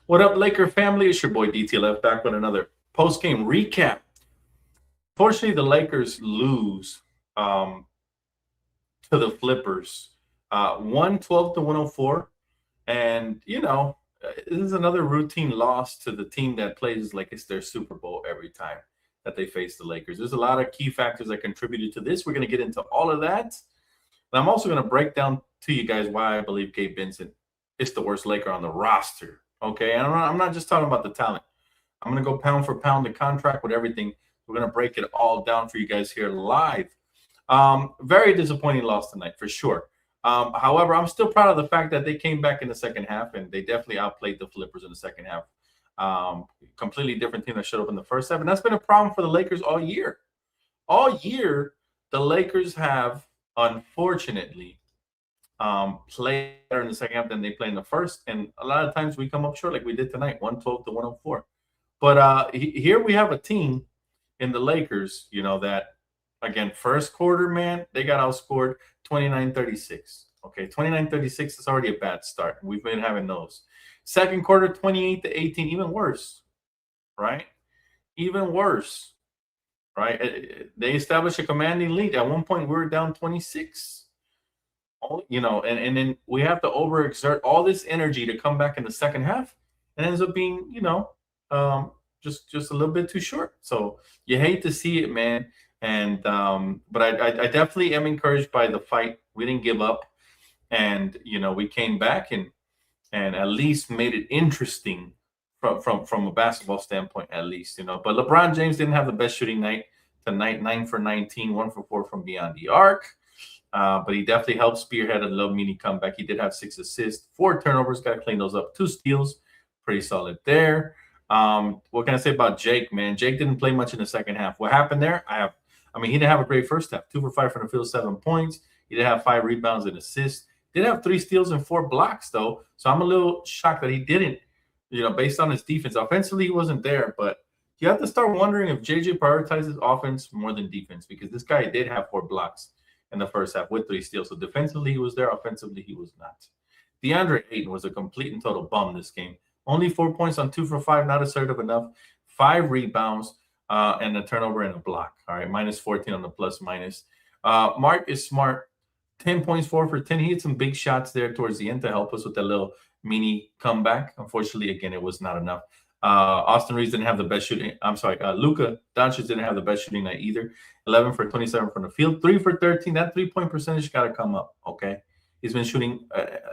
What up, Laker family? It's your boy DTLF back with another post-game recap. Fortunately, the Lakers lose um, to the Flippers, 112 to 104. And, this is another routine loss to the team that plays like it's their Super Bowl every time that they face the Lakers. There's a lot of key factors that contributed to this. We're going to get into all of that. And I'm also going to break down to you guys why I believe Gabe Vincent is the worst Laker on the roster. Okay. And I'm not just talking about the talent. I'm going to go pound for pound the contract with everything. We're going to break it all down for you guys here live. Very disappointing loss tonight for sure. However, I'm still proud of the fact that they came back in the second half and they definitely outplayed the Flippers in the second half. Completely different team that showed up in the first half. And that's been a problem for the Lakers all year. All year, the Lakers have, unfortunately, play better in the second half than they play in the first. And a lot of times we come up short like we did tonight, 112 to 104. But here we have a team in the Lakers, that, again, first quarter, man, they got outscored 29-36. Okay, 29-36 is already a bad start. We've been having those. Second quarter, 28-18, even worse, right? Even worse, right? They established a commanding lead. At one point, we were down 26. And then we have to overexert all this energy to come back in the second half, and ends up being, um, just a little bit too short. So you hate to see it, man. And but I definitely am encouraged by the fight. We didn't give up, and we came back and at least made it interesting from a basketball standpoint, at least. But LeBron James didn't have the best shooting night tonight. 9 for 19, 1 for 4 from beyond the arc. But he definitely helped spearhead a little mini comeback. He did have 6 assists, 4 turnovers, got to clean those up, 2 steals, pretty solid there. What can I say about Jake, man? Jake didn't play much in the second half. What happened there? He didn't have a great first half. 2 for 5 from the field, 7 points. He did have 5 rebounds and assists. Did have 3 steals and 4 blocks, though. So I'm a little shocked that he didn't, based on his defense. Offensively, he wasn't there, but you have to start wondering if JJ prioritizes offense more than defense, because this guy did have 4 blocks in the first half with 3 steals. So defensively, he was there. Offensively, he was not. DeAndre Ayton was a complete and total bum this game. Only 4 points on 2 for 5, not assertive enough. 5 rebounds and a turnover and a block. All right, minus 14 on the plus minus. Marcus Smart, 10 points, 4 for 10. He had some big shots there towards the end to help us with that little mini comeback. Unfortunately, again, it was not enough. Austin Reeves didn't have the best shooting. I'm sorry, Luka Doncic didn't have the best shooting night either. 11 for 27 from the field, 3 for 13. That 3-point percentage got to come up, okay? He's been shooting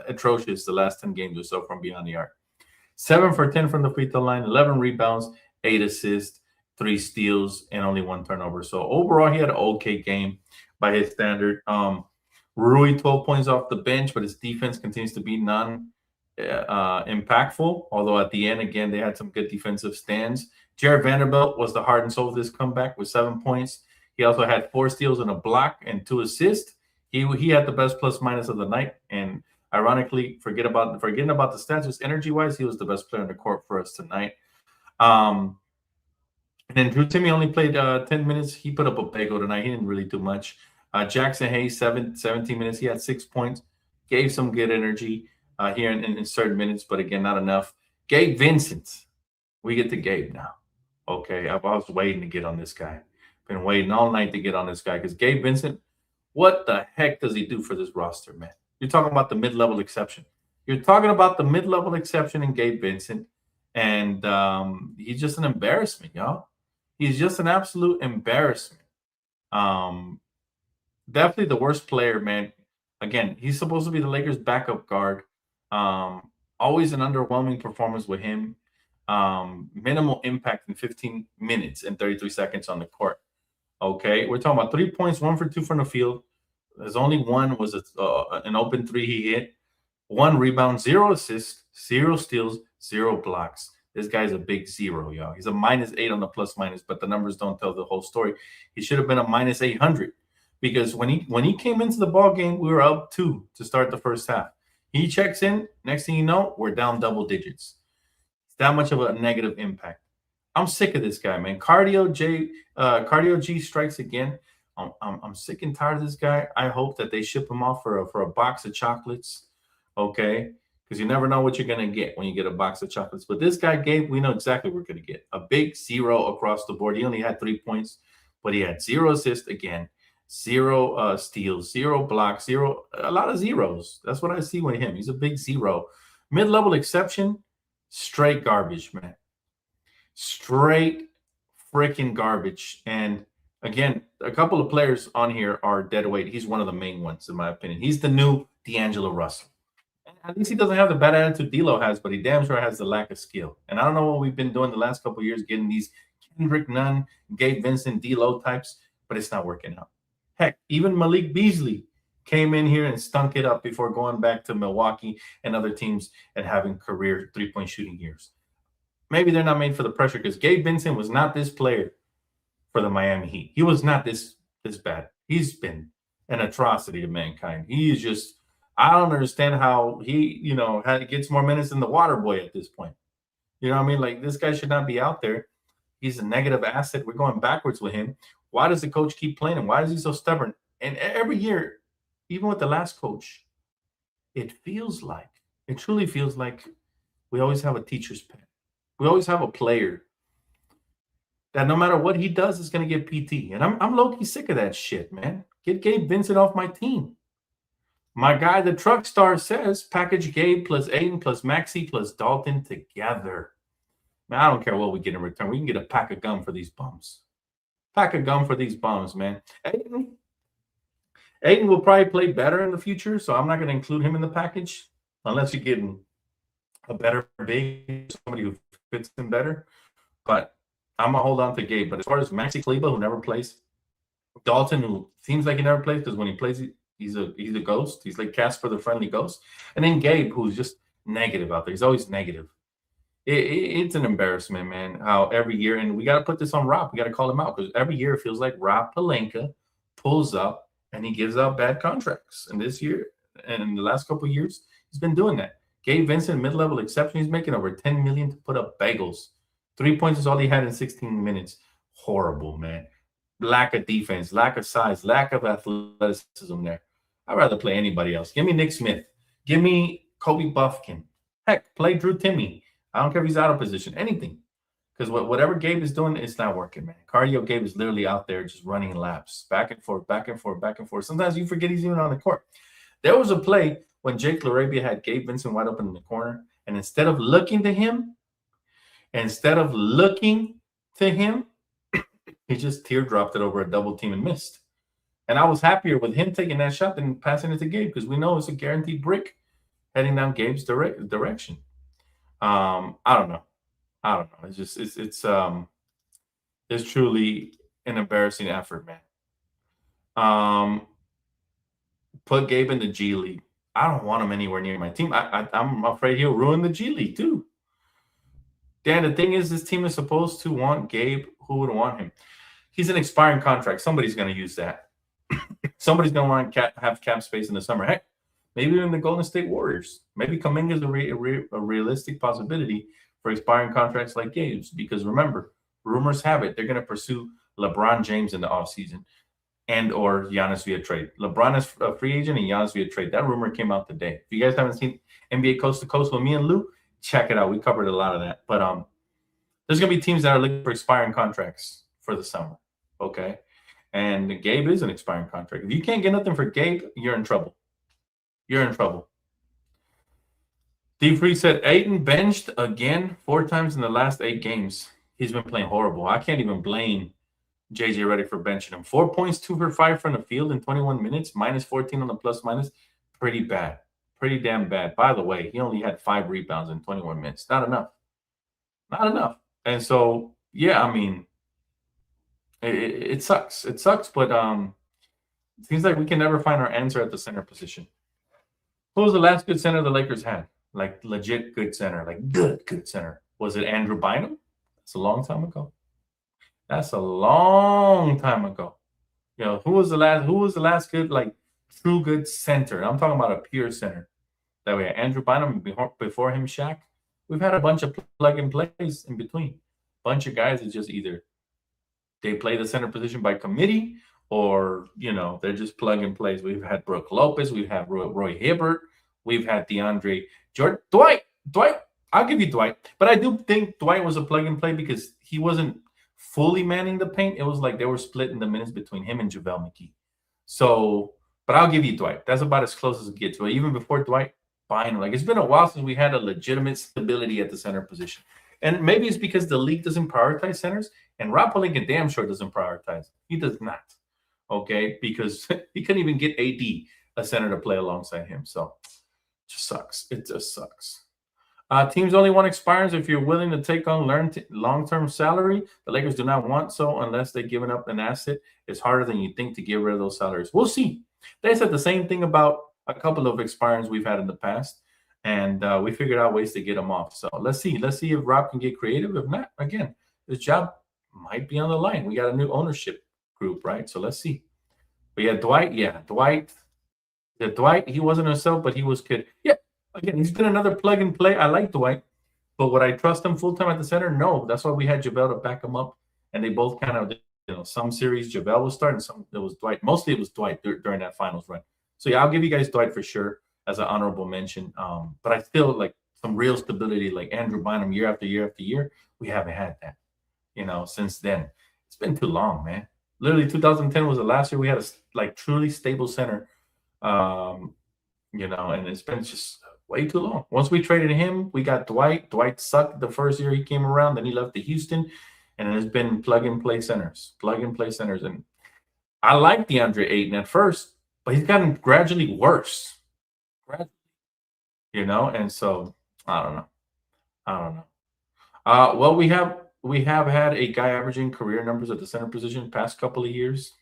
atrocious the last 10 games or so from beyond the arc. 7 for 10 from the free throw line, 11 rebounds, 8 assists, 3 steals, and only 1 turnover. So overall, he had an okay game by his standard. Rui, 12 points off the bench, but his defense continues to be impactful. Although at the end, again, they had some good defensive stands. Jared Vanderbilt was the heart and soul of this comeback with 7 points. He also had 4 steals and a block and 2 assists. He had the best plus minus of the night. And ironically, forgetting about the stats, just energy-wise, he was the best player on the court for us tonight. And then Drew Timmy only played 10 minutes. He put up a bagel tonight. He didn't really do much. Jackson Hayes, 17 minutes. He had 6 points. Gave some good energy here in certain minutes, but again, not enough. Gabe Vincent. We get to Gabe now. Okay, I was waiting to get on this guy. Been waiting all night to get on this guy because Gabe Vincent, what the heck does he do for this roster, man? You're talking about the mid-level exception. You're talking about the mid-level exception in Gabe Vincent, and he's just an embarrassment, y'all. He's just an absolute embarrassment. Definitely the worst player, man. Again, he's supposed to be the Lakers' backup guard. Always an underwhelming performance with him. Minimal impact in 15 minutes and 33 seconds on the court. Okay, we're talking about 3 points, 1 for 2 from the field. There's only one was an open 3 he hit. 1 rebound, 0 assists, 0 steals, 0 blocks. This guy's a big 0, y'all. He's a -8 on the plus minus, but the numbers don't tell the whole story. He should have been a -800 because when he came into the ball game, we were up 2 to start the first half. He checks in. Next thing you know, we're down double digits. It's that much of a negative impact. I'm sick of this guy, man. Cardio G strikes again. I'm sick and tired of this guy. I hope that they ship him off for a box of chocolates, okay? because you never know what you're going to get when you get a box of chocolates. But this guy, Gabe, we know exactly what we're going to get. A big 0 across the board. He only had 3 points, but he had 0 assists again, 0 steals, 0 blocks, a lot of zeros. That's what I see with him. He's a big 0. Mid-level exception, straight garbage, man. Straight freaking garbage. And again, a couple of players on here are dead weight. He's one of the main ones, in my opinion. He's the new D'Angelo Russell. And at least he doesn't have the bad attitude D'Lo has, but he damn sure has the lack of skill. And I don't know what we've been doing the last couple of years, getting these Kendrick Nunn, Gabe Vincent, D'Lo types, but it's not working out. Heck, even Malik Beasley came in here and stunk it up before going back to Milwaukee and other teams and having career three-point shooting years. Maybe they're not made for the pressure, because Gabe Vincent was not this player for the Miami Heat. He was not this bad. He's been an atrocity to mankind. He is just, I don't understand how he, gets more minutes than the water boy at this point. You know what I mean? Like, this guy should not be out there. He's a negative asset. We're going backwards with him. Why does the coach keep playing him? Why is he so stubborn? And every year, even with the last coach, it truly feels like we always have a teacher's pet. We always have a player that no matter what he does is going to get PT. And I'm low-key sick of that shit, man. Get Gabe Vincent off my team. My guy, the truck star, says package Gabe plus Aiden plus Maxey plus Dalton together. Man, I don't care what we get in return. We can get a pack of gum for these bums. Pack of gum for these bums, man. Aiden will probably play better in the future, so I'm not going to include him in the package unless you're getting a better big, somebody who fits him better. But I'm going to hold on to Gabe. But as far as Maxi Kleber, who never plays, Dalton, who seems like he never plays, because when he plays, he's a ghost. He's like Casper the Friendly Ghost. And then Gabe, who's just negative out there. He's always negative. It's an embarrassment, man, how every year, and we got to put this on Rob. We got to call him out, because every year it feels like Rob Pelinka pulls up and he gives out bad contracts. And this year, and in the last couple of years, he's been doing that. Gabe Vincent, mid-level exception, he's making over $10 million to put up bagels. 3 points is all he had in 16 minutes. Horrible, man. Lack of defense, lack of size, lack of athleticism there. I'd rather play anybody else. Give me Nick Smith. Give me Kobe Buffkin. Heck, play Drew Timme. I don't care if he's out of position. Anything. Because whatever Gabe is doing, it's not working, man. Cardio Gabe is literally out there just running laps. Back and forth, back and forth, back and forth. Sometimes you forget he's even on the court. There was a play when Jake LaRabia had Gabe Vincent wide open in the corner, and instead of looking to him, he just teardropped it over a double team and missed. And I was happier with him taking that shot than passing it to Gabe, because we know it's a guaranteed brick heading down Gabe's direction. I don't know. It's just it's truly an embarrassing effort, man. Put Gabe in the G League. I don't want him anywhere near my team. I'm afraid he'll ruin the G League too. Dan, the thing is, this team is supposed to want Gabe. Who would want him? He's an expiring contract. Somebody's going to use that. Somebody's going to want to have cap space in the summer. Heck, maybe even the Golden State Warriors. Maybe Kuminga is a realistic possibility for expiring contracts like Gabe's. Because remember, rumors have it they're going to pursue LeBron James in the offseason and or Giannis via trade. LeBron is a free agent and Giannis via trade. That rumor came out today. If you guys haven't seen NBA Coast to Coast with me and Lou, check it out. We covered a lot of that. But there's going to be teams that are looking for expiring contracts for the summer. Okay? And Gabe is an expiring contract. If you can't get nothing for Gabe, you're in trouble. You're in trouble. D. Free said, Ayton benched again 4 times in the last 8 games. He's been playing horrible. I can't even blame JJ Redick for benching him. 4 points, 2 for 5 from the field in 21 minutes, minus 14 on the plus minus. Pretty bad. Pretty damn bad. By the way, he only had 5 rebounds in 21 minutes. Not enough. Not enough. And so, yeah, I mean, it sucks. It sucks, but it seems like we can never find our answer at the center position. Who was the last good center the Lakers had? Like, legit good center. Like, good center. Was it Andrew Bynum? That's a long time ago. That's a long time ago. You know, who was the last good, like, true good center? I'm talking about a pure center. That way, Andrew Bynum, before him, Shaq. We've had a bunch of plug-and-plays in between. Bunch of guys that just either they play the center position by committee or, you know, they're just plug-and-plays. We've had Brooke Lopez. We've had Roy Hibbert. We've had DeAndre Dwight. I'll give you Dwight, but I do think Dwight was a plug and play because he wasn't fully manning the paint. It was like they were splitting the minutes between him and JaVale McGee. So, but I'll give you Dwight. That's about as close as it gets. But even before Dwight, fine. Like it's been a while since we had a legitimate stability at the center position. And maybe it's because the league doesn't prioritize centers, and Rob Pelinka damn sure doesn't prioritize. He does not. Okay, because he couldn't even get AD, a center, to play alongside him. So it just sucks. It just sucks. Teams only want expires if you're willing to take on long-term salary. The Lakers do not want so unless they've given up an asset. It's harder than you think to get rid of those salaries. We'll see. They said the same thing about a couple of expirings we've had in the past, and we figured out ways to get them off. So let's see. Let's see if Rob can get creative. If not, again, his job might be on the line. We got a new ownership group, right? So let's see. But yeah, Dwight. Yeah, Dwight. He wasn't himself, but he was good. Yeah. Again, he's been another plug and play. I like Dwight, but would I trust him full time at the center? No. That's why we had JaVale to back him up, and they both kind of, some series JaVale was starting, some it was Dwight. Mostly it was Dwight during that finals run. So yeah, I'll give you guys Dwight for sure as an honorable mention. But I feel like some real stability, like Andrew Bynum, year after year after year, we haven't had that. Since then, it's been too long, man. Literally, 2010 was the last year we had a truly stable center. And it's been just way too long. Once we traded him, we got Dwight. Dwight sucked the first year he came around. Then he left to Houston, and it has been plug-and-play centers. And I like DeAndre Ayton at first, but he's gotten gradually worse. And so I don't know. Well, we have had a guy averaging career numbers at the center position past couple of years.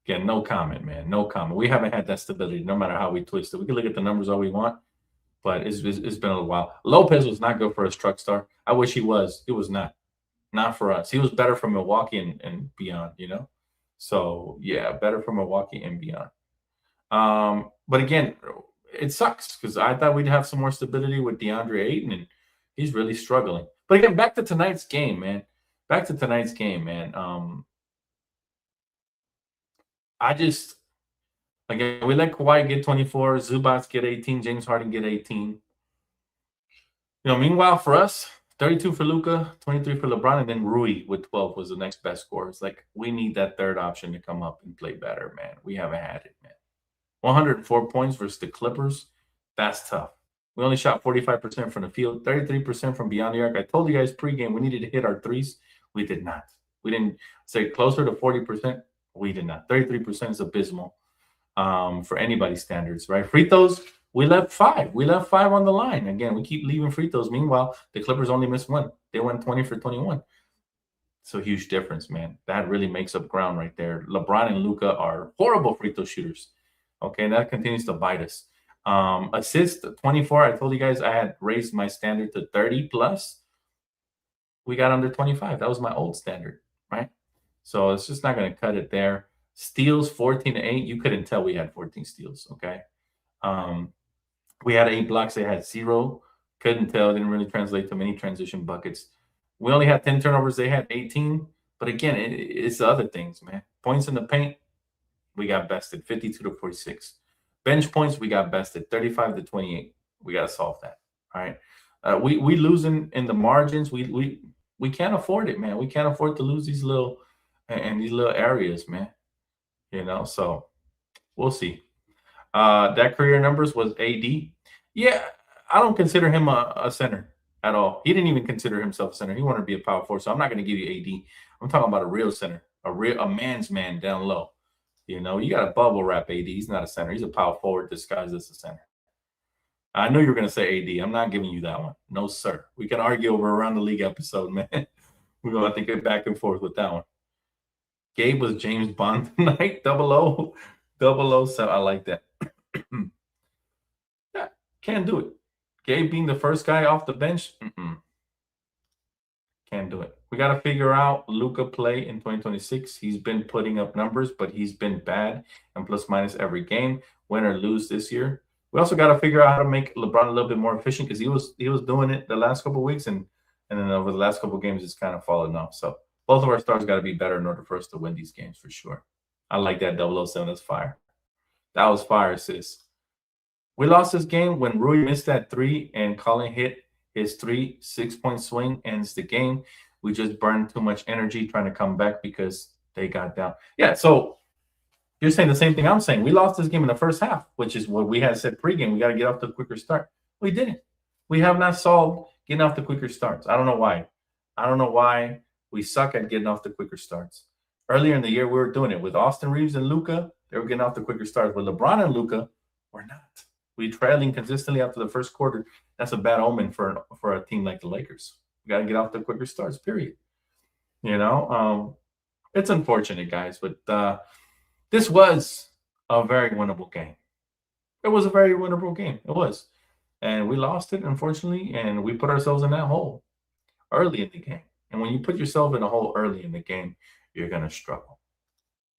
Again, no comment, man. No comment. We haven't had that stability, no matter how we twist it. We can look at the numbers all we want, but it's been a while. Lopez was not good for us, truck star. I wish he was. It was not for us. He was better for Milwaukee and beyond. So yeah, better for Milwaukee and beyond. But again, it sucks because I thought we'd have some more stability with DeAndre Ayton, and he's really struggling. But again, back to tonight's game, man. Again, we let Kawhi get 24, Zubats get 18, James Harden get 18. Meanwhile, for us, 32 for Luka, 23 for LeBron, and then Rui with 12 was the next best score. It's like we need that third option to come up and play better, man. We haven't had it, man. 104 points versus the Clippers. That's tough. We only shot 45% from the field, 33% from beyond the arc. I told you guys pregame we needed to hit our threes. We did not. We didn't say closer to 40%. We did not. 33% is abysmal for anybody's standards, right? Free throws, we left 5. We left 5 on the line. Again, we keep leaving free throws. Meanwhile, the Clippers only missed 1. They went 20 for 21. So huge difference, man. That really makes up ground right there. LeBron and Luka are horrible free throw shooters. Okay, and that continues to bite us. Assist 24. I told you guys I had raised my standard to 30 plus. We got under 25. That was my old standard, right? So it's just not going to cut it there. Steals 14-8. You couldn't tell we had 14 steals. Okay. We had 8 blocks. They had 0. Couldn't tell. Didn't really translate to many transition buckets. We only had 10 turnovers. They had 18. But again, it's the other things, man. Points in the paint, we got bested 52 to 46. Bench points, we got bested 35 to 28. We got to solve that. All right. We losing in the margins. We can't afford it, man. We can't afford to lose these little areas, man. So we'll see. That career numbers was AD. Yeah, I don't consider him a center at all. He didn't even consider himself a center. He wanted to be a power forward. So I'm not going to give you AD. I'm talking about a real center, a man's man down low. You got a bubble wrap AD. He's not a center. He's a power forward disguised as a center. I knew you were going to say AD. I'm not giving you that one. No, sir. We can argue over around the league episode, man. We're going to have to get back and forth with that one. Gabe was James Bond tonight. 007. I like that. Yeah, can't do it. Gabe being the first guy off the bench. Can't do it. We got to figure out Luka play in 2026. He's been putting up numbers, but he's been bad and plus minus every game, win or lose this year. We also got to figure out how to make LeBron a little bit more efficient because he was doing it the last couple of weeks, and then over the last couple of games, it's kind of fallen off. So both of our stars got to be better in order for us to win these games for sure. I like that 007. That's fire. That was fire, sis. We lost this game when Rui missed that 3 and Colin hit his 6-point swing, ends the game. We just burned too much energy trying to come back because they got down. Yeah, so you're saying the same thing I'm saying. We lost this game in the first half, which is what we had said pregame. We got to get off to a quicker start. We didn't. We have not solved getting off the quicker starts. I don't know why. I don't know why we suck at getting off the quicker starts. Earlier in the year, we were doing it with Austin Reeves and Luka. They were getting off the quicker starts. With LeBron and Luka, we're not. We trailing consistently after the first quarter. That's a bad omen for a team like the Lakers. We got to get off the quicker starts. Period. It's unfortunate, guys, but this was a very winnable game. It was a very winnable game. It was. And we lost it, unfortunately, and we put ourselves in that hole early in the game. And when you put yourself in a hole early in the game, you're going to struggle.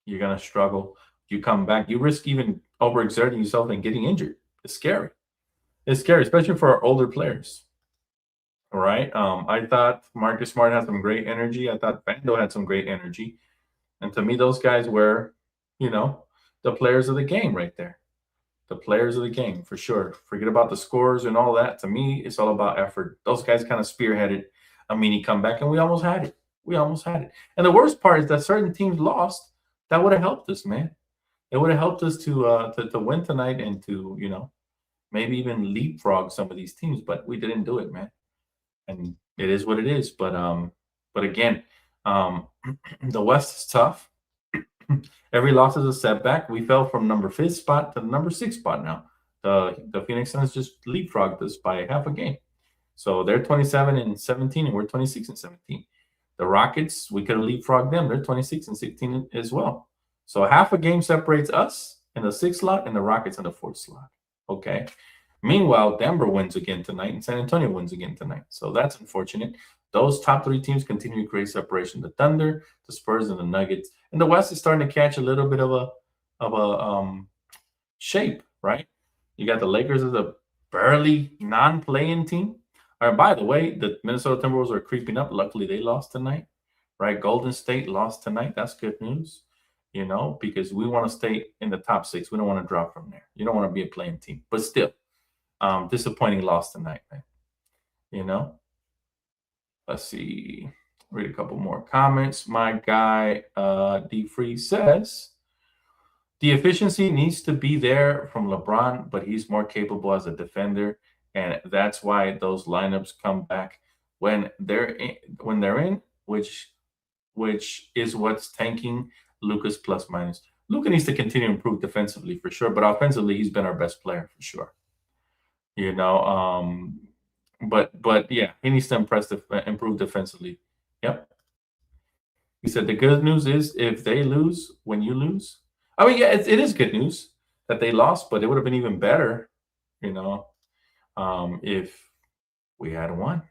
You're going to struggle. You come back. You risk even overexerting yourself and getting injured. It's scary. It's scary, especially for our older players. All right. I thought Marcus Smart had some great energy. I thought Bando had some great energy. And to me, those guys were, the players of the game right there. The players of the game, for sure. Forget about the scores and all that. To me, it's all about effort. Those guys kind of spearheaded a mini comeback, and we almost had it. We almost had it. And the worst part is that certain teams lost. That would have helped us, man. It would have helped us to win tonight and to, maybe even leapfrog some of these teams, but we didn't do it, man. And it is what it is. But again, the West is tough. Every loss is a setback. We fell from number 5th spot to the number 6th spot now. The Phoenix Suns just leapfrogged us by half a game. So they're 27-17, and we're 26-17. The Rockets, we could have leapfrogged them. They're 26-16 as well. So half a game separates us in the 6th slot and the Rockets in the 4th slot. Okay. Meanwhile, Denver wins again tonight, and San Antonio wins again tonight. So that's unfortunate. Those top 3 teams continue to create separation. The Thunder, the Spurs, and the Nuggets. And the West is starting to catch a little bit of a shape, right? You got the Lakers as a barely non-playing team. All right, by the way, the Minnesota Timberwolves are creeping up. Luckily, they lost tonight, right? Golden State lost tonight. That's good news, because we want to stay in the top 6. We don't want to drop from there. You don't want to be a playing team. But still, disappointing loss tonight, man. Let's see. Read a couple more comments. My guy, D. Free says, the efficiency needs to be there from LeBron, but he's more capable as a defender, and that's why those lineups come back when they're in, which is what's tanking Luka's plus minus. Luka needs to continue to improve defensively for sure, but offensively, he's been our best player for sure. But yeah, he needs to improve defensively. Yep. He said the good news is if they lose when you lose. I mean, yeah, it is good news that they lost, but it would have been even better, if we had won.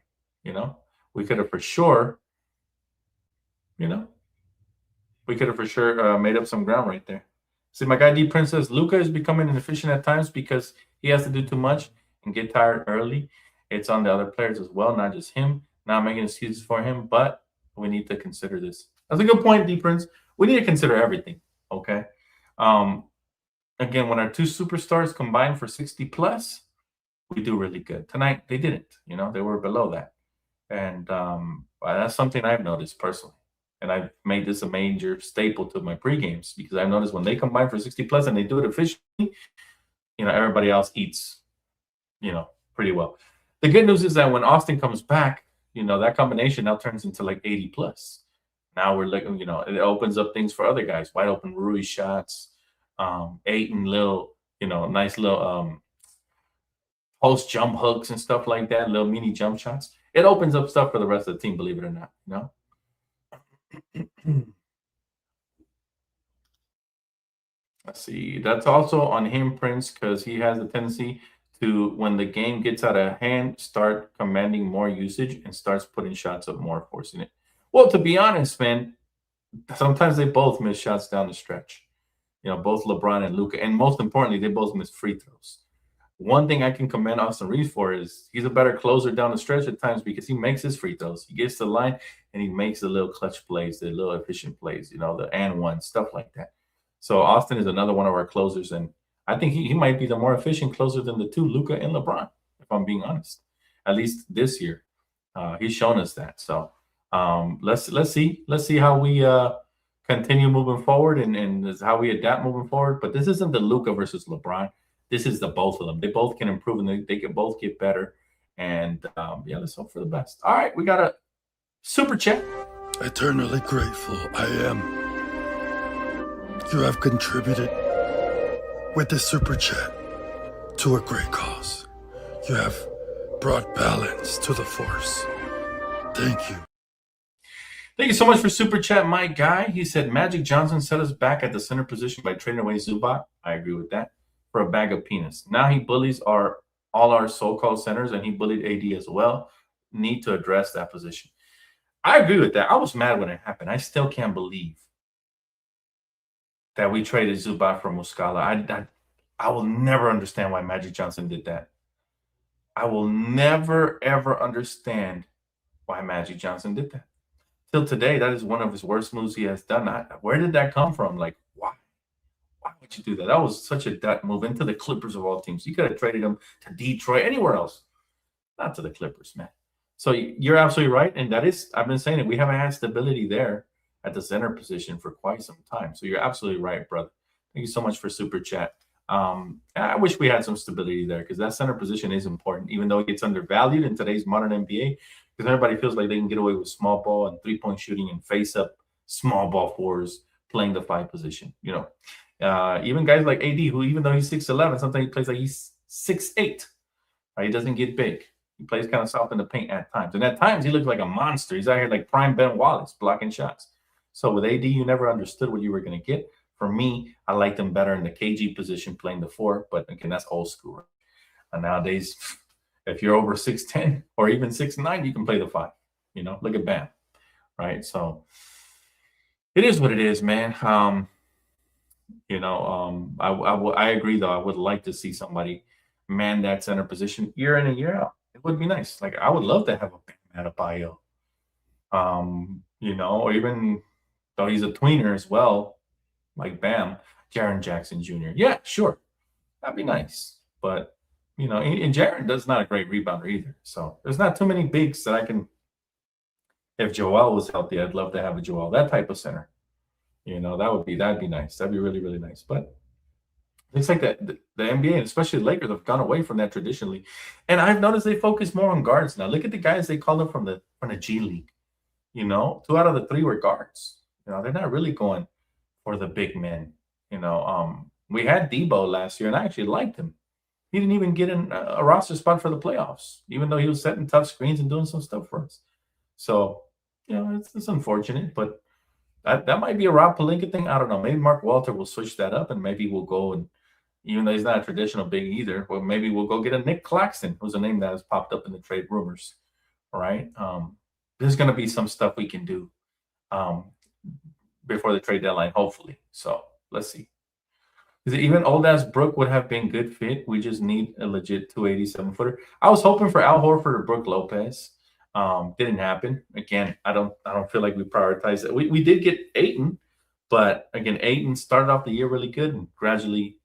We could have for sure, made up some ground right there. See, my guy D Prince says Luka is becoming inefficient at times because he has to do too much and get tired early. It's on the other players as well, not just him. Not making excuses for him, but we need to consider this. That's a good point, D Prince. We need to consider everything. Okay. Again, when our 2 superstars combined for 60 plus, we do really good. Tonight they didn't. They were below that, and that's something I've noticed personally. And I've made this a major staple to my pre-games because I've noticed when they combine for 60 plus and they do it efficiently, everybody else eats, pretty well. The good news is that when Austin comes back, that combination now turns into like 80 plus. Now we're looking, it opens up things for other guys, wide open Rui shots, Ayton little, nice little post jump hooks and stuff like that, little mini jump shots. It opens up stuff for the rest of the team, believe it or not, Let's see. That's also on him, Prince, because he has a tendency to, when the game gets out of hand, start commanding more usage and starts putting shots up more, forcing it. Well, to be honest, man, sometimes they both miss shots down the stretch. Both LeBron and Luka, and most importantly, they both miss free throws. One thing I can commend Austin Reeves for is he's a better closer down the stretch at times because he makes his free throws. He gets to the line and he makes the little clutch plays, the little efficient plays, the and one, stuff like that. So Austin is another one of our closers, and I think he might be the more efficient closer than the two, Luka and LeBron, if I'm being honest. At least this year. He's shown us that. So let's see how we continue moving forward and how we adapt moving forward. But this isn't the Luka versus LeBron. This is the both of them. They both can improve and they can both get better. And yeah, let's hope for the best. All right, we got a super chat. Eternally grateful I am. You have contributed with this super chat to a great cause. You have brought balance to the force. Thank you. Thank you so much for super chat, my guy. He said Magic Johnson set us back at the center position by trading away Zubac. I agree with that. For a bag of peanuts. Now he bullies all our so-called centers, and he bullied AD as well. Need to address that position. I agree with that. I was mad when it happened. I still can't believe that we traded Zubac for Muscala. I will never understand why Magic Johnson did that. I will never, ever understand why Magic Johnson did that. Till today, that is one of his worst moves he has done. Where did that come from? Like, why? Why would you do that? That was such a gut move into the Clippers of all teams. You could have traded him to Detroit, anywhere else. Not to the Clippers, man. So you're absolutely right. And that is, I've been saying it. We haven't had stability there at the center position for quite some time. So you're absolutely right, brother. Thank you so much for super chat. I wish we had some stability there because that center position is important, even though it gets undervalued in today's modern NBA because everybody feels like they can get away with small ball and three-point shooting and face up small ball fours playing the 5 position. You know, even guys like AD, who even though he's 6'11", sometimes he plays like he's 6'8". Right? He doesn't get big. He plays kind of soft in the paint at times. And at times, he looks like a monster. He's out here like prime Ben Wallace, blocking shots. So with AD, you never understood what you were going to get. For me, I liked him better in the KG position, playing the 4. But again, that's old school. Right? And nowadays, if you're over 6'10" or even 6'9", you can play the 5. You know, look at Bam. Right? So it is what it is, man. I agree, though. I would like to see somebody man that center position year in and year out. It would be nice. Like, I would love to have a Bam Adebayo. Or even though he's a tweener as well, like Bam, Jaren Jackson Jr. Yeah, sure. That'd be nice. But, and Jaren does not a great rebounder either. So there's not too many bigs that I can. If Joel was healthy, I'd love to have a Joel, that type of center. That'd be nice. That'd be really, really nice. But it's like that the NBA and especially the Lakers have gone away from that traditionally. And I've noticed they focus more on guards now. Look at the guys they called up from the G League. 2 out of the 3 were guards. They're not really going for the big men. We had Debo last year, and I actually liked him. He didn't even get in a roster spot for the playoffs, even though he was setting tough screens and doing some stuff for us. So, it's unfortunate, but that might be a Rob Pelinka thing. I don't know. Maybe Mark Walter will switch that up, and maybe we'll go and, even though he's not a traditional big either, well, maybe we'll go get a Nick Claxton, who's a name that has popped up in the trade rumors, right? There's going to be some stuff we can do before the trade deadline, hopefully. So let's see. Even old-ass Brook would have been good fit. We just need a legit 287-footer. I was hoping for Al Horford or Brook Lopez. Didn't happen. Again, I don't feel like we prioritized it. We did get Ayton, but again, Ayton started off the year really good and gradually,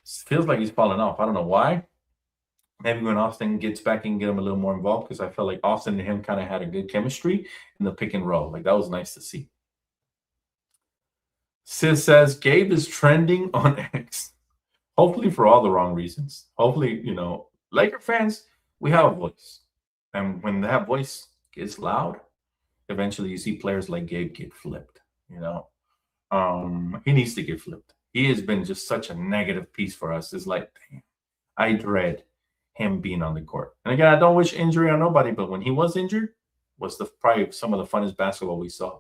feels like he's falling off. I don't know why. Maybe when Austin gets back, he can get him a little more involved because I felt like Austin and him kind of had a good chemistry in the pick and roll. Like, that was nice to see. Sis says, Gabe is trending on X. Hopefully for all the wrong reasons. Hopefully, Laker fans, we have a voice. And when that voice gets loud, eventually you see players like Gabe get flipped, He needs to get flipped. He has been just such a negative piece for us. It's like, damn, I dread him being on the court. And again, I don't wish injury on nobody, but when he was injured, was probably some of the funnest basketball we saw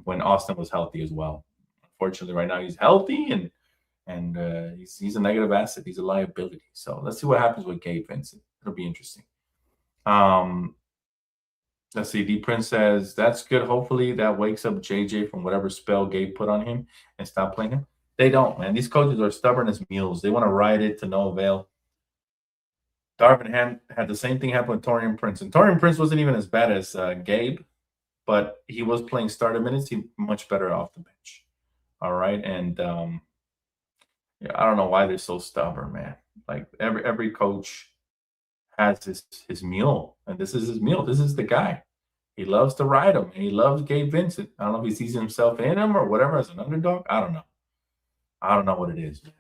when Austin was healthy as well. Unfortunately, right now he's healthy and he's a negative asset. He's a liability. So let's see what happens with Gabe Vincent. It'll be interesting. Let's see. D Prince says, that's good. Hopefully that wakes up JJ from whatever spell Gabe put on him and stop playing him. They don't, man. These coaches are stubborn as mules. They want to ride it to no avail. Darvin Ham had the same thing happen with Taurean Prince. And Taurean Prince wasn't even as bad as Gabe, but he was playing starter minutes. He much better off the bench. All right, and yeah, I don't know why they're so stubborn, man. Like every coach has his mule, and this is his mule. This is the guy. He loves to ride him, and he loves Gabe Vincent. I don't know if he sees himself in him or whatever as an underdog. I don't know. I don't know what it is, man.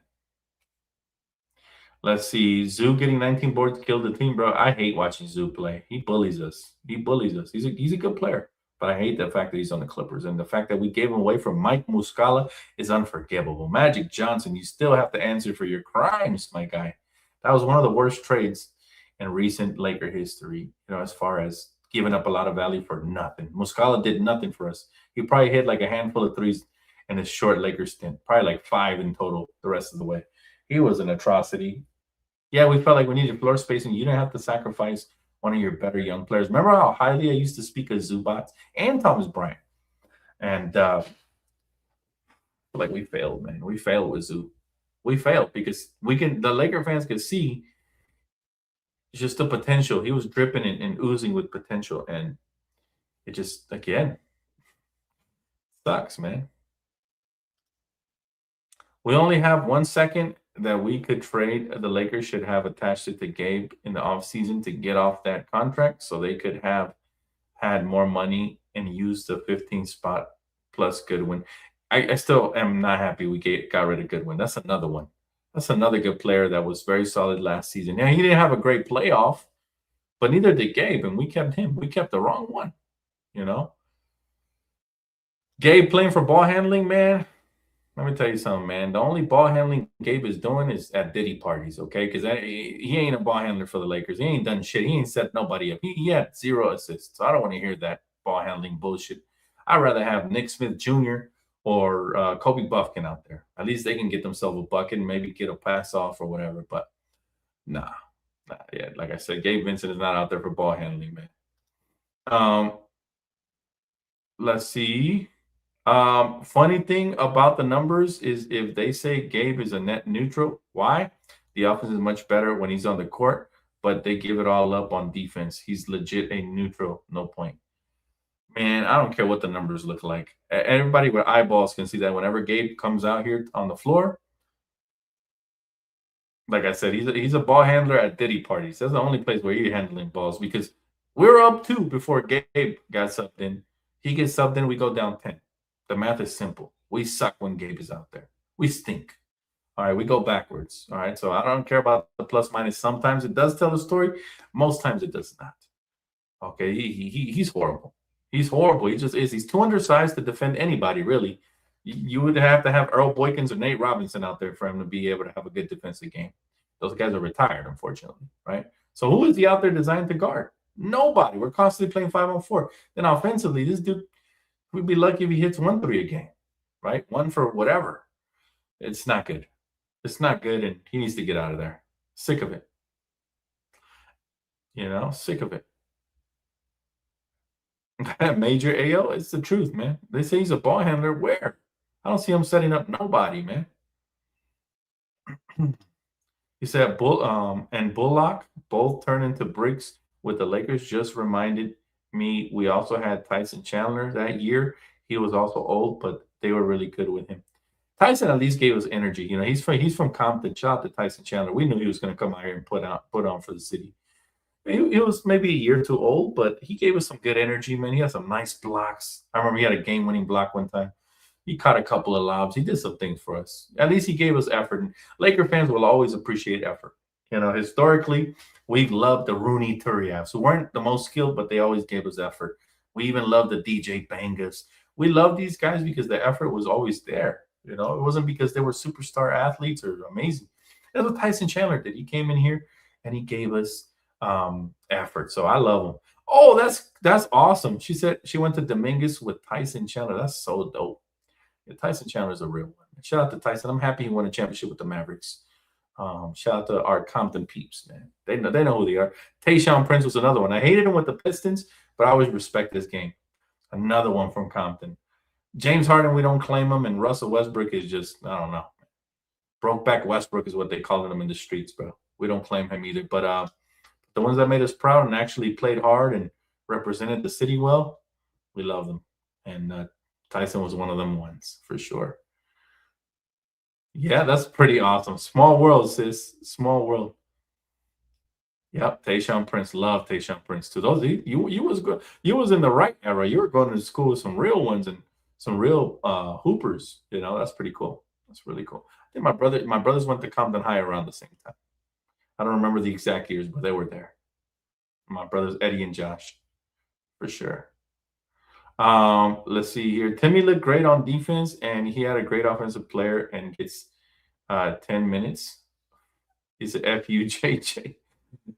Let's see. Zoo getting 19 boards killed the team, bro. I hate watching Zoo play. He bullies us. He bullies us. He's a good player, but I hate the fact that he's on the Clippers, and the fact that we gave him away from Mike Muscala is unforgivable. Magic Johnson, you still have to answer for your crimes, my guy. That was one of the worst trades in recent Laker history. As far as giving up a lot of value for nothing. Muscala did nothing for us. He probably hit like a handful of threes in his short Lakers stint, probably like 5 in total the rest of the way. He was an atrocity. Yeah, we felt like we needed floor spacing. You didn't have to sacrifice one of your better young players. Remember how highly I used to speak of Zubats and Thomas Bryant? And like we failed, man. We failed with Zoo. We failed because the Laker fans could see just the potential. He was dripping and oozing with potential. And it just, again, sucks, man. We only have 1 second that we could trade. The Lakers should have attached it to Gabe in the offseason to get off that contract so they could have had more money and used the 15 spot plus Goodwin. I still am not happy we got rid of Goodwin. That's another one. That's another good player that was very solid last season. Yeah, he didn't have a great playoff, but neither did Gabe, and we kept him. We kept the wrong one, Gabe playing for ball handling, man. Let me tell you something, man. The only ball handling Gabe is doing is at Diddy parties, okay? Because he ain't a ball handler for the Lakers. He ain't done shit. He ain't set nobody up. He had 0 assists. So I don't want to hear that ball handling bullshit. I'd rather have Nick Smith Jr. or Kobe Buffkin out there. At least they can get themselves a bucket and maybe get a pass off or whatever. But nah. Yeah, like I said, Gabe Vincent is not out there for ball handling, man. Let's see. Funny thing about the numbers is if they say Gabe is a net neutral, why? The offense is much better when he's on the court, but they give it all up on defense. He's legit a neutral, no point. Man, I don't care what the numbers look like. Everybody with eyeballs can see that whenever Gabe comes out here on the floor, like I said, he's a ball handler at Diddy parties. That's the only place where he's handling balls because we were up 2 before Gabe got subbed in. He gets subbed in, we go down 10. The math is simple. We suck when Gabe is out there. We stink. All right, we go backwards. All right, so I don't care about the plus minus. Sometimes it does tell the story. Most times it does not. Okay, he's horrible. He's horrible. He just is. He's too undersized to defend anybody, really. You would have to have Earl Boykins or Nate Robinson out there for him to be able to have a good defensive game. Those guys are retired, unfortunately, right? So who is he out there designed to guard? Nobody. We're constantly playing 5-on-4. Then offensively, this dude, we'd be lucky if he hits 1 3 a game, right? 1 for whatever. It's not good. It's not good, and he needs to get out of there. Sick of it. Sick of it. Major AO, it's the truth, man. They say he's a ball handler. Where? I don't see him setting up nobody, man. He said and Bullock both turned into bricks with the Lakers. Just reminded me we also had Tyson Chandler that year. He was also old, but they were really good with him. Tyson at least gave us energy. He's from Compton. Shout out to Tyson Chandler. We knew he was going to come out here and put on for the city. He was maybe a year too old, but he gave us some good energy, man. He had some nice blocks. I remember he had a game-winning block one time. He caught a couple of lobs. He did some things for us. At least he gave us effort. And Laker fans will always appreciate effort. Historically, we loved the Rooney Turiafs, who weren't the most skilled, but they always gave us effort. We even loved the DJ Bangas. We loved these guys because the effort was always there. It wasn't because they were superstar athletes or amazing. That's what Tyson Chandler did. He came in here and he gave us effort. So I love him. Oh, that's awesome. She said she went to Dominguez with Tyson Chandler. That's so dope. Yeah, Tyson Chandler is a real one. Shout out to Tyson. I'm happy he won a championship with the Mavericks. Shout out to our Compton peeps, man. They know who they are. Tayshaun Prince was another one. I hated him with the Pistons, but I always respect this game. Another one from Compton. James Harden, we don't claim him, and Russell Westbrook is just, I don't know. Brokeback Westbrook is what they call him in the streets, bro. We don't claim him either. But the ones that made us proud and actually played hard and represented the city well, we love them. And Tyson was one of them ones, for sure. Yeah, that's pretty awesome. Small world, sis. Small world. Yep, Tayshaun Prince. Love Tayshaun Prince too. Those you was good. You was in the right era. You were going to school with some real ones and some real hoopers. You know, that's pretty cool. That's really cool. I think my brothers went to Compton High around the same time. I don't remember the exact years, but they were there. My brothers Eddie and Josh, for sure. Let's see here. Timmy looked great on defense, and he had a great offensive player and gets 10 minutes. He's a FUJJ.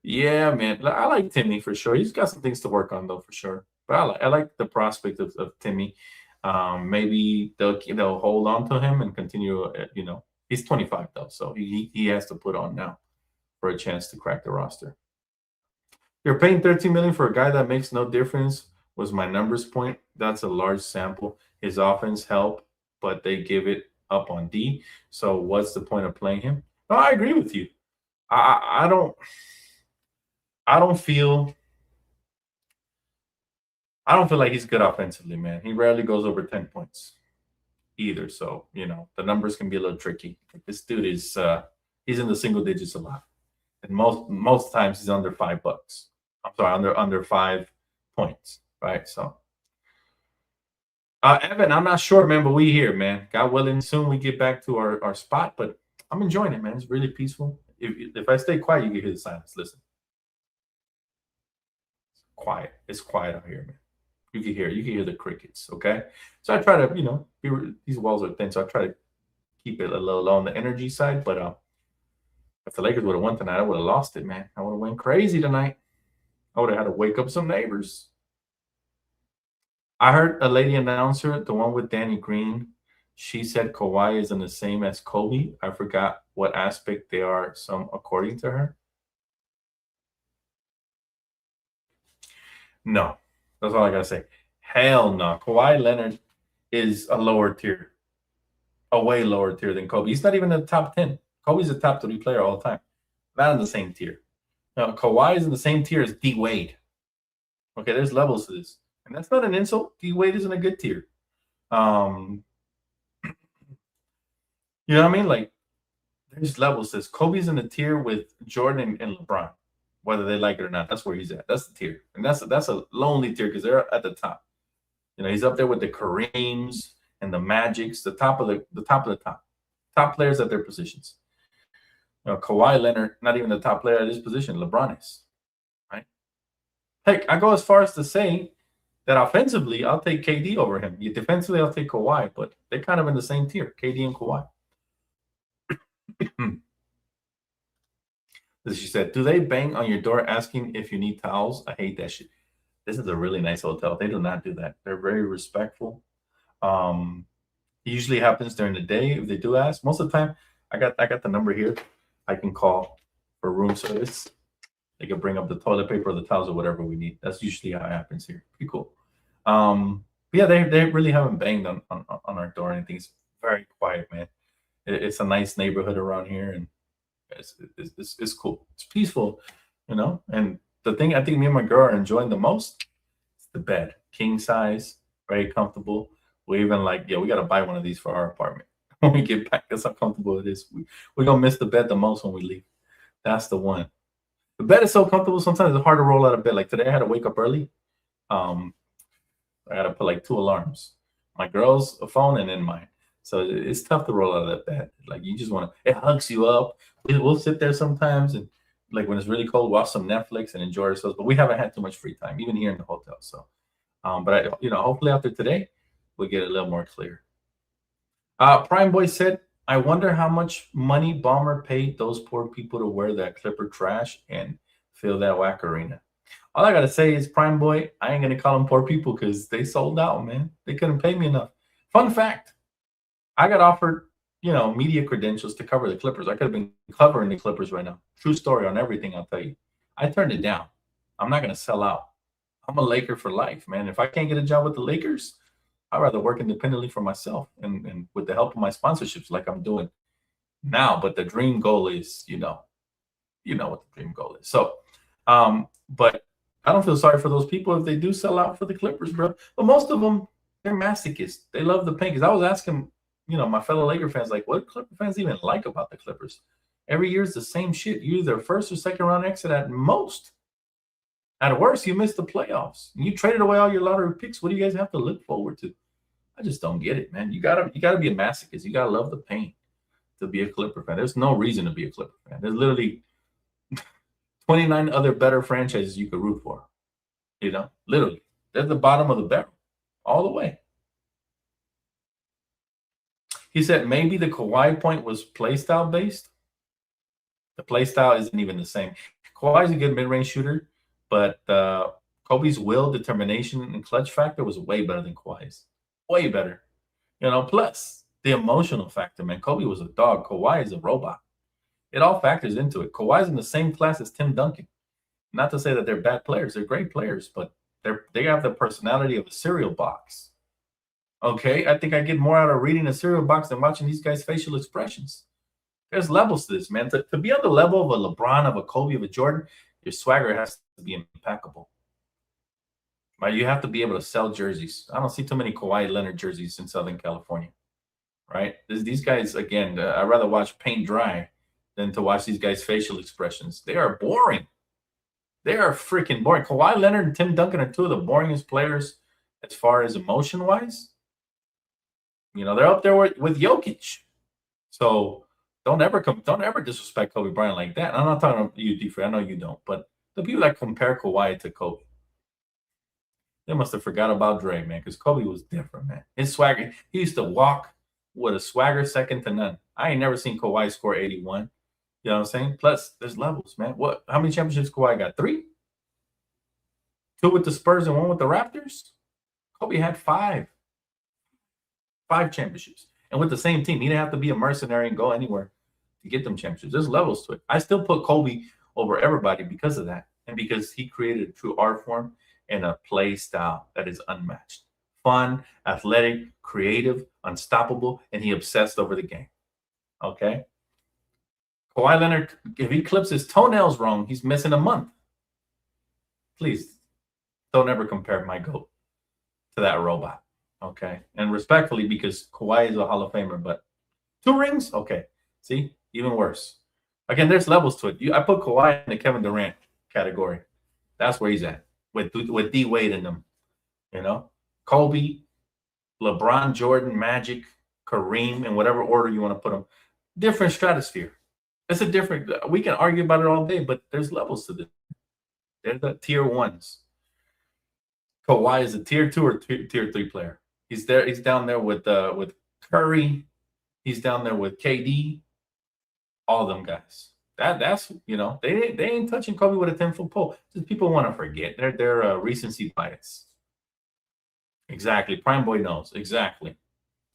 Yeah, man. I like Timmy for sure. He's got some things to work on though, for sure. But I like the prospect of Timmy. Maybe they'll hold on to him and continue. He's 25 though, so he has to put on now for a chance to crack the roster. You're paying 13 million for a guy that makes no difference. Was my numbers point? That's a large sample. His offense help, but they give it up on D. So what's the point of playing him? No, I agree with you. I don't feel like he's good offensively, man. He rarely goes over 10 points either. So, the numbers can be a little tricky. This dude is he's in the single digits a lot. And most times he's under $5. I'm sorry, under 5 points, right? So Evan, I'm not sure, man, but we here, man. God willing, soon we get back to our spot, but I'm enjoying it, man. It's really peaceful. If I stay quiet, you can hear the silence. Listen. Quiet. It's quiet out here, man. You can hear the crickets. Okay, so I try to, these walls are thin, so I try to keep it a little low on the energy side. But if the Lakers would have won tonight, I would have lost it, man. I would have went crazy tonight. I would have had to wake up some neighbors. I heard a lady announcer, the one with Danny Green. She said Kawhi isn't the same as Kobe. I forgot what aspect they are. Some according to her. No, that's all I gotta say. Hell no. Kawhi Leonard is a lower tier, a way lower tier than Kobe. He's not even in the top 10. Kobe's a top 3 player all the time. Not in the same tier. Now, Kawhi is in the same tier as D Wade. Okay, there's levels to this. And that's not an insult. D Wade isn't a good tier. You know what I mean? Like, there's levels to this. Kobe's in the tier with Jordan and LeBron, whether they like it or not. That's where he's at. That's the tier. And that's a lonely tier because they're at the top. He's up there with the Kareems and the Magics, the top of the top players at their positions. Kawhi Leonard, not even the top player at his position. LeBron is, right? Heck, I go as far as to say that offensively, I'll take KD over him. Defensively, I'll take Kawhi, but they're kind of in the same tier, KD and Kawhi. She said, do they bang on your door asking if you need towels? I hate that shit. This is a really nice hotel. They do not do that. They're very respectful. It usually happens during the day if they do ask. Most of the time, I got the number here. I can call for room service. They can bring up the toilet paper or the towels or whatever we need. That's usually how it happens here. Pretty cool. Yeah, they really haven't banged on our door or anything. It's very quiet, man. It's a nice neighborhood around here, and it's cool. It's peaceful, And the thing I think me and my girl are enjoying the most is the bed. King size, very comfortable. We even we got to buy one of these for our apartment. When we get back, that's how comfortable it is. We're going to miss the bed the most when we leave. That's the one. The bed is so comfortable, sometimes it's hard to roll out of bed. Like today, I had to wake up early. I got to put 2 alarms. My girl's phone and then mine. So it's tough to roll out of that bed. Like you just want to, it hugs you up. We'll sit there sometimes and when it's really cold, watch some Netflix and enjoy ourselves. But we haven't had too much free time, even here in the hotel. So, but hopefully after today, we'll get a little more clear. Prime Boy said, I wonder how much money Bomber paid those poor people to wear that Clipper trash and fill that whack arena. All I got to say is, Prime Boy, I ain't going to call them poor people because they sold out, man. They couldn't pay me enough. Fun fact, I got offered, media credentials to cover the Clippers. I could have been covering the Clippers right now. True story on everything, I'll tell you. I turned it down. I'm not going to sell out. I'm a Laker for life, man. If I can't get a job with the Lakers, I'd rather work independently for myself and with the help of my sponsorships like I'm doing now. But the dream goal is, you know what the dream goal is. So, but I don't feel sorry for those people if they do sell out for the Clippers, bro. But most of them, they're masochists. They love the pain. Because I was asking, my fellow Laker fans, like, what Clipper fans even like about the Clippers? Every year is the same shit. You either first or second round exit at most. At worst, you missed the playoffs. You traded away all your lottery picks. What do you guys have to look forward to? I just don't get it, man. You gotta be a masochist. You gotta love the pain to be a Clipper fan. There's no reason to be a Clipper fan. There's literally 29 other better franchises you could root for. Literally. They're at the bottom of the barrel all the way. He said maybe the Kawhi point was playstyle based. The playstyle isn't even the same. Kawhi's a good mid-range shooter, but Kobe's will, determination, and clutch factor was way better than Kawhi's. Way better. Plus the emotional factor, man. Kobe was a dog. Kawhi is a robot. It all factors into it. Kawhi's in the same class as Tim Duncan. Not to say that they're bad players. They're great players, but they have the personality of a cereal box. Okay? I think I get more out of reading a cereal box than watching these guys' facial expressions. There's levels to this, man. To be on the level of a LeBron, of a Kobe, of a Jordan, your swagger has to be impeccable. Right? You have to be able to sell jerseys. I don't see too many Kawhi Leonard jerseys in Southern California. Right? These guys, again, I'd rather watch paint dry than to watch these guys' facial expressions. They are boring. They are freaking boring. Kawhi Leonard and Tim Duncan are two of the boringest players as far as emotion-wise. They're up there with Jokic. So don't ever disrespect Kobe Bryant like that. I'm not talking about you, D-Free. I know you don't. But the people that compare Kawhi to Kobe, they must have forgot about Dre, man, because Kobe was different, man. His swagger, he used to walk with a swagger second to none. I ain't never seen Kawhi score 81. You know what I'm saying? Plus, there's levels, man. How many championships Kawhi got? 3? 2 with the Spurs and 1 with the Raptors? Kobe had 5. 5 championships. And with the same team, he didn't have to be a mercenary and go anywhere to get them championships. There's levels to it. I still put Kobe over everybody because of that. And because he created a true art form and a play style that is unmatched. Fun, athletic, creative, unstoppable, and he obsessed over the game. Okay? Kawhi Leonard, if he clips his toenails wrong, he's missing a month. Please, don't ever compare my GOAT to that robot. Okay? And respectfully, because Kawhi is a Hall of Famer, but 2 rings? Okay. See? Even worse. Again, there's levels to it. I put Kawhi in the Kevin Durant category. That's where he's at. With D Wade in them. Kobe, LeBron, Jordan, Magic, Kareem, in whatever order you want to put them. Different stratosphere. It's a different, we can argue about it all day, but there's levels to this. They're the tier 1s. Kawhi is a tier 2 or tier 3 player. He's down there with Curry. He's down there with KD. All them guys. That's they ain't touching Kobe with a 10-foot pole. Just people want to forget. They're recency bias. Exactly. Prime Boy knows. Exactly.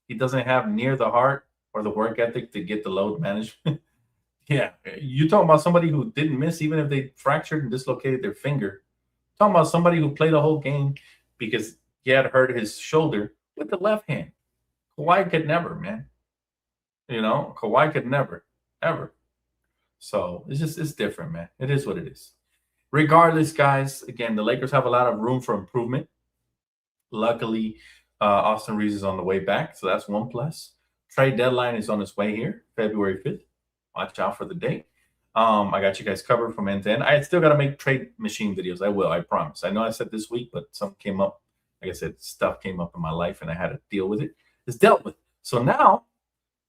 He doesn't have near the heart or the work ethic to get the load management. Yeah. You're talking about somebody who didn't miss even if they fractured and dislocated their finger. Talking about somebody who played a whole game because he had hurt his shoulder with the left hand. Kawhi could never, man. Kawhi could never, ever. So it's different, man. It is what it is. Regardless, guys, again, the Lakers have a lot of room for improvement. Luckily, Austin Reeves is on the way back, so that's one plus. Trade deadline is on its way here, February 5th. Watch out for the date. I got you guys covered from end to end. I still got to make trade machine videos. I will, I promise. I know I said this week, but something came up. Like I said, stuff came up in my life, and I had to deal with it. It's dealt with. So now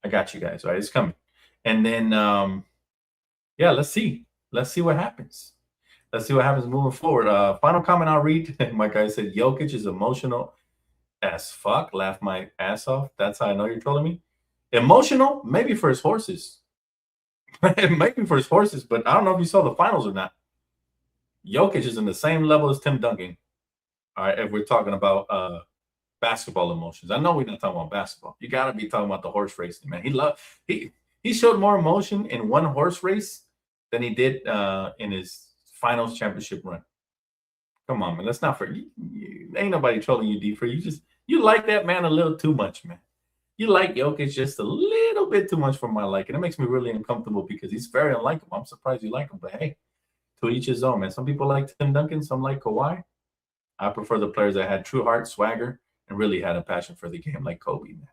I got you guys, right? It's coming. And then, let's see. Let's see what happens. Let's see what happens moving forward. Final comment I'll read. My guy said, Jokic is emotional as fuck. Laugh my ass off. That's how I know you're trolling me. Emotional? Maybe for his horses. Maybe for his horses, but I don't know if you saw the finals or not. Jokic is in the same level as Tim Duncan. All right, if we're talking about basketball emotions. I know we're not talking about basketball. You got to be talking about the horse racing, man. He showed more emotion in one horse race than he did in his finals championship run. Come on, man. Let's not forget. Ain't nobody trolling you, D-Free. You like that man a little too much, man. You like Jokic just a little bit too much for my liking. It makes me really uncomfortable because he's very unlikable. I'm surprised you like him, but hey, to each his own, man. Some people like Tim Duncan, some like Kawhi. I prefer the players that had true heart, swagger, and really had a passion for the game like Kobe, man.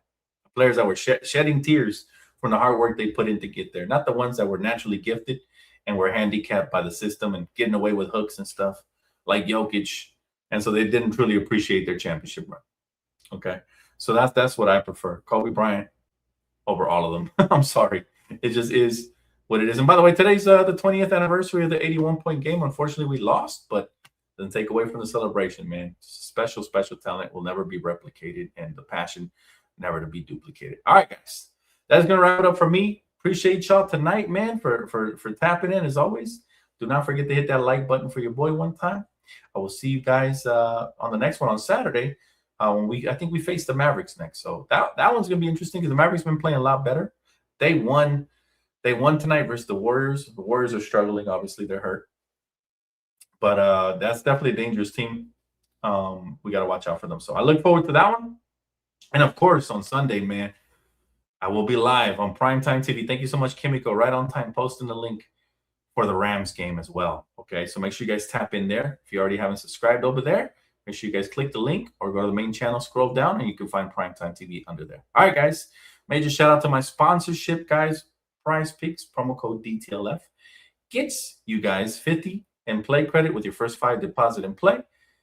Players that were shedding tears from the hard work they put in to get there. Not the ones that were naturally gifted and were handicapped by the system and getting away with hooks and stuff like Jokic. And so they didn't truly appreciate their championship run. Okay. So that's what I prefer. Kobe Bryant over all of them. I'm sorry. It just is what it is. And by the way, today's the 20th anniversary of the 81-point game. Unfortunately, we lost, but doesn't take away from the celebration, man. Special, special talent will never be replicated, and the passion never to be duplicated. All right, guys. That's going to wrap it up for me. Appreciate y'all tonight, man, for tapping in as always. Do not forget to hit that like button for your boy one time. I will see you guys on the next one on Saturday. I think we face the Mavericks next. So that one's going to be interesting because the Mavericks been playing a lot better. They won tonight versus the Warriors. The Warriors are struggling. Obviously, they're hurt. But that's definitely a dangerous team. We got to watch out for them. So I look forward to that one. And, of course, on Sunday, man, I will be live on Primetime TV. Thank you so much, Kimiko. Right on time, posting the link for the Rams game as well. Okay, so make sure you guys tap in there. If you already haven't subscribed over there, make sure you guys click the link or go to the main channel, scroll down, and you can find Primetime TV under there. All right, guys. Major shout out to my sponsorship, guys. Prize Picks, promo code DTLF. Gets you guys 50 in play credit with your first 5 deposit and play.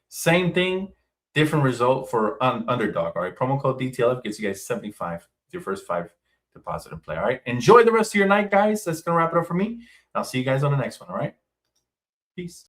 Same thing, different result for Underdog. All right, promo code DTLF gets you guys 75 with your first 5 deposit and play. All right, enjoy the rest of your night, guys. That's going to wrap it up for me. I'll see you guys on the next one. All right, peace.